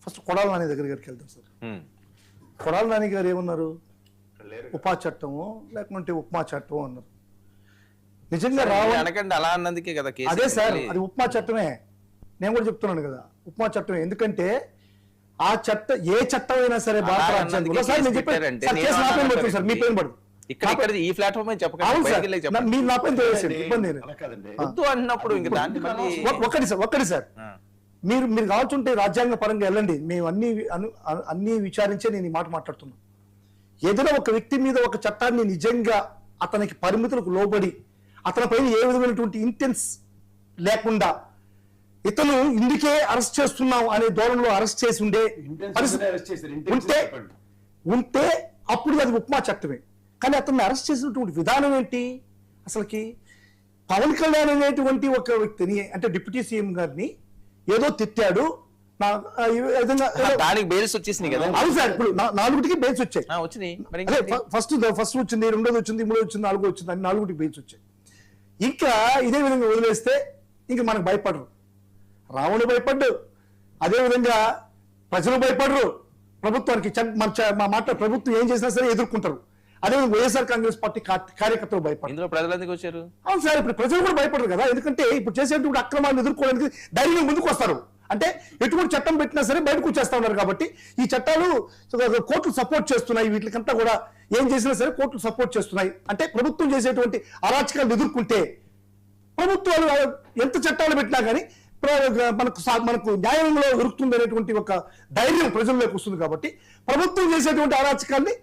First Kodali Nani దగ్గరికి వెళ్తాం sir. Kodali Nani గారు ఏమన్నారు? ఉపా చట్టము లేకుంటే ఉప్మా చట్టం అన్నారు. నిజంగా అలా అన్నందుకే కదా అదే సార్, అది ఉప్మా చట్టమే. నేను కూడా చెప్తున్నాను కదా, ఉప్మా చట్టమే. ఎందుకంటే ఆ చట్టం ఏ చట్టం అయినా సరే భారత రాజ్యాంగంలో సార్ నేను చెప్పాను సార్, మీ పేరు పడదు ఇక్కడ ఈ ప్లాట్ఫామ్ అని చెప్పకండి, మీరు నా పైన తెలియదు, ఇబ్బంది వద్దు అన్నప్పుడు ఇంకా దాన్ని ఒక్కటి సార్, మీరు కావాల్సింటే రాజ్యాంగ పరంగా వెళ్ళండి, మేము అన్ని విచారించే నేను ఈ మాట మాట్లాడుతున్నాను. ఏదైనా ఒక వ్యక్తి మీద ఒక చట్టాన్ని నిజంగా అతనికి పరిమితులకు లోబడి అతని పైన ఏ విధమైనటువంటి ఇంటెన్స్ లేకుండా ఇతను ఇందుకే అరెస్ట్ చేస్తున్నాం అనే ధోరణిలో అరెస్ట్ చేసి ఉంటే అప్పుడు అది ఉప్మా చట్టమే. కానీ అతన్ని అరెస్ట్ చేసినటువంటి విధానం ఏంటి? అసలుకి పవన్ కళ్యాణ్ అనేటువంటి ఒక వ్యక్తిని, అంటే డిప్యూటీ సీఎం గారిని ఏదో తిట్టాడు, దానికి బెయిల్స్ వచ్చేసినాయి కదా. అవును సార్, ఇప్పుడు 4కి బెయిల్స్ వచ్చాయి. ఫస్ట్ వచ్చింది, రెండోది వచ్చింది, మూడోది వచ్చింది, నాలుగో వచ్చింది, అని 4కి బెయిల్స్ వచ్చాయి. ఇంకా ఇదే విధంగా వదిలేస్తే ఇంక మనకు భయపడరు. రావణుడు భయపడ్డు, అదేవిధంగా ప్రజలు భయపడరు. ప్రభుత్వానికి మా మాట ప్రభుత్వం ఏం చేసినా సరే ఎదుర్కొంటారు. అదేవిధంగా వైఎస్ఆర్ కాంగ్రెస్ పార్టీ కార్యకర్తలు భయపడరు. ప్రజలు ఎందుకు వచ్చారు? అవును సార్, ఇప్పుడు ప్రజలు కూడా భయపడరు కదా. ఎందుకంటే ఇప్పుడు చేసేటువంటి అక్రమాలను ఎదుర్కోవడానికి ధైర్యంగా ముందుకు వస్తారు. అంటే ఎటువంటి చట్టం పెట్టినా సరే బయటకు వచ్చేస్తా ఉన్నారు. కాబట్టి ఈ చట్టాలు కోర్టులు సపోర్ట్ చేస్తున్నాయి. వీటికంతా కూడా ఏం చేసినా సరే కోర్టులు సపోర్ట్ చేస్తున్నాయి. అంటే ప్రభుత్వం చేసేటువంటి అరాచకాలను ఎదుర్కొంటే ప్రభుత్వాలు ఎంత చట్టాలు పెట్టినా కానీ మనకు న్యాయంలో దొరుకుతుంది అనేటువంటి ఒక ధైర్యం ప్రజల్లోకి వస్తుంది. కాబట్టి ప్రభుత్వం చేసేటువంటి అరాచకాల్ని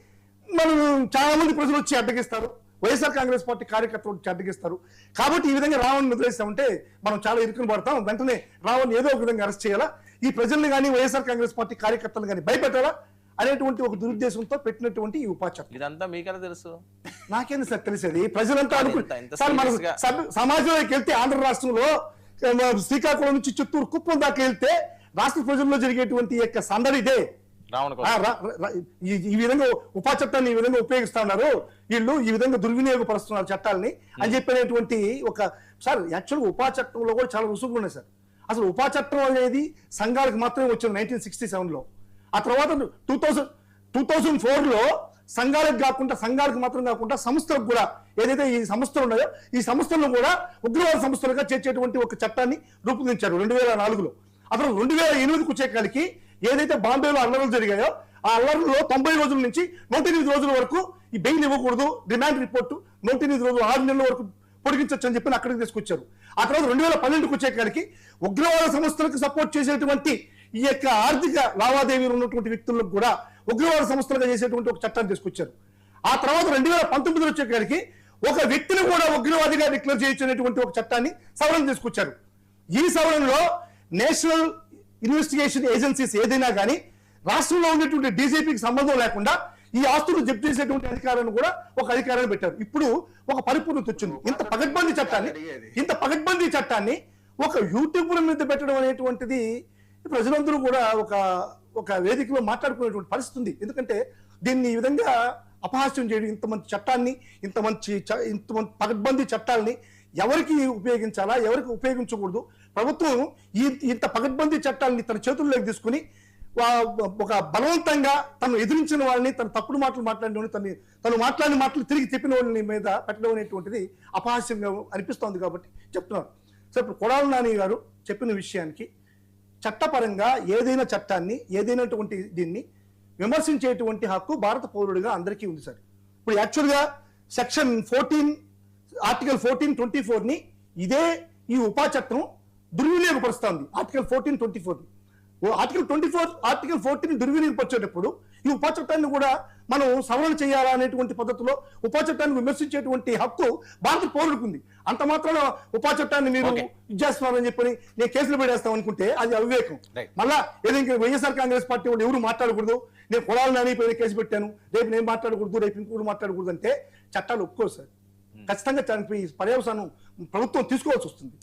మనం చాలా మంది ప్రజలు వచ్చి అడ్డగిస్తారు, వైఎస్ఆర్ కాంగ్రెస్ పార్టీ కార్యకర్తలు వచ్చి అడ్డగిస్తారు. కాబట్టి ఈ విధంగా రావణ్ వదిలేస్తామంటే మనం చాలా ఇరుకుని పడతాం. వెంటనే రావణ్ ఏదో ఒక విధంగా అరెస్ట్ చేయాలా, ఈ ప్రజల్ని కానీ వైఎస్ఆర్ కాంగ్రెస్ పార్టీ కార్యకర్తలు కానీ భయపెట్టాలా అనేటువంటి ఒక దురుద్దేశంతో పెట్టినటువంటి ఈ ఉపా చట్టం. ఇదంతా మీకైనా తెలుసు, నాకేంది సార్ తెలిసేది? ప్రజలంతా సార్ మన సమాజంలోకి వెళ్తే ఆంధ్ర రాష్ట్రంలో శ్రీకాకుళం నుంచి చిత్తూరు కుప్పం దాకా వెళ్తే రాష్ట్ర ప్రజల్లో జరిగేటువంటి యొక్క సందడి ఇదే. ఈ విధంగా ఉపా చట్టాన్ని ఈ విధంగా ఉపయోగిస్తా ఉన్నారు వీళ్ళు, ఈ విధంగా దుర్వినియోగపరుస్తున్నారు చట్టాలని అని చెప్పినటువంటి ఒక సార్. యాక్చువల్గా ఉపా చట్టంలో కూడా చాలా రుసుములు ఉన్నాయి సార్. అసలు ఉపా చట్టం అనేది సంఘాలకు మాత్రమే వచ్చింది 1967లో. ఆ తర్వాత 2004లో సంఘాలకు మాత్రం కాకుండా సంస్థలకు కూడా, ఏదైతే ఈ సంస్థలు ఉన్నాయో ఈ సంస్థలను కూడా ఉగ్రవాద సంస్థలుగా చేర్చేటువంటి ఒక చట్టాన్ని రూపొందించారు 2004లో. అసలు 2008కు వచ్చేకాలికి ఏదైతే బాంబేలో అల్లర్లు జరిగాయో ఆ అల్లర్లలో 90 రోజుల నుంచి 108 రోజుల వరకు ఈ బెయిల్ ఇవ్వకూడదు, డిమాండ్ రిపోర్టు 108 రోజులు 6 నెలల వరకు పొడిగించవచ్చు అని చెప్పి అక్కడికి తీసుకొచ్చారు. ఆ తర్వాత 2012కు వచ్చేకాలికి ఉగ్రవాద సంస్థలకు సపోర్ట్ చేసేటువంటి ఈ యొక్క ఆర్థిక లావాదేవీలు ఉన్నటువంటి వ్యక్తులకు కూడా ఉగ్రవాద సంస్థలుగా చేసేటువంటి ఒక చట్టాన్ని తీసుకొచ్చారు. ఆ తర్వాత 2019 వచ్చేకాలికి ఒక వ్యక్తిని కూడా ఉగ్రవాదిగా డిక్లేర్ చేయొచ్చినటువంటి ఒక చట్టాన్ని సవరణ తీసుకొచ్చారు. ఈ సవరణలో నేషనల్ ఇన్వెస్టిగేషన్ ఏజెన్సీస్ ఏదైనా కానీ రాష్ట్రంలో ఉండేటువంటి డీజీపీకి సంబంధం లేకుండా ఈ ఆస్తులు జప్తు చేసేటువంటి అధికారాన్ని కూడా ఒక అధికారాన్ని పెట్టారు. ఇప్పుడు ఒక పరిపూర్ణత వచ్చింది. ఇంత పగడ్బందీ చట్టాన్ని ఒక యూట్యూబ్ మీద పెట్టడం అనేటువంటిది ప్రజలందరూ కూడా ఒక వేదికలో మాట్లాడుకునేటువంటి పరిస్థితి ఉంది. ఎందుకంటే దీన్ని ఈ విధంగా అపహాస్యం చేయడం, ఇంత మంచి పగడ్బందీ చట్టాలని ఎవరికి ఉపయోగించాలా, ఎవరికి ఉపయోగించకూడదు, ప్రభుత్వం ఇంత పగడ్బందీ చట్టాలని తన చేతుల్లోకి తీసుకుని ఒక బలవంతంగా తను ఎదిరించిన వాళ్ళని, తన తప్పుడు మాటలు మాట్లాడిన వాళ్ళని, తను మాట్లాడిన మాటలు తిరిగి చెప్పిన వాళ్ళని మీద పెట్టడం అనేటువంటిది అపహాస్యంగా అనిపిస్తోంది. కాబట్టి చెప్తున్నాను. సో ఇప్పుడు కొడాల నాని గారు చెప్పిన విషయానికి చట్టపరంగా ఏదైనా చట్టాన్ని, ఏదైనటువంటి దీన్ని విమర్శించేటువంటి హక్కు భారత పౌరుడిగా అందరికీ ఉంది సార్. ఇప్పుడు యాక్చువల్గా సెక్షన్ 14 ఆర్టికల్ 1424ని ఇదే ఈ ఉపా చట్టం దుర్వినియోగపరుస్తుంది. ఆర్టికల్ 1424 ఆర్టికల్ 14 దుర్వినియోగపరిచేటప్పుడు ఈ ఉపా చట్టాన్ని కూడా మనం సవరణ చేయాలా అనేటువంటి పద్ధతిలో ఉపా చట్టాన్ని విమర్శించేటువంటి హక్కు భారత పౌరుడికి ఉంది. అంత మాత్రాన ఉపా చట్టాన్ని మీరు ఇచ్చేస్తున్నారని చెప్పని నేను కేసులు పెడేస్తాం అనుకుంటే అది అవివేకం. మళ్ళా ఏదైనా వైఎస్ఆర్ కాంగ్రెస్ పార్టీ వాళ్ళు ఎవరు మాట్లాడకూడదు, నేను కొడాల నాని పైన కేసు పెట్టాను, రేపు నేను మాట్లాడకూడదు, రేపు ఇంకోటి మాట్లాడకూడదు అంటే చట్టాలు ఒప్పుకోరు సార్. ఖచ్చితంగా పర్యవసానం ప్రభుత్వం తీసుకోవాల్సి వస్తుంది.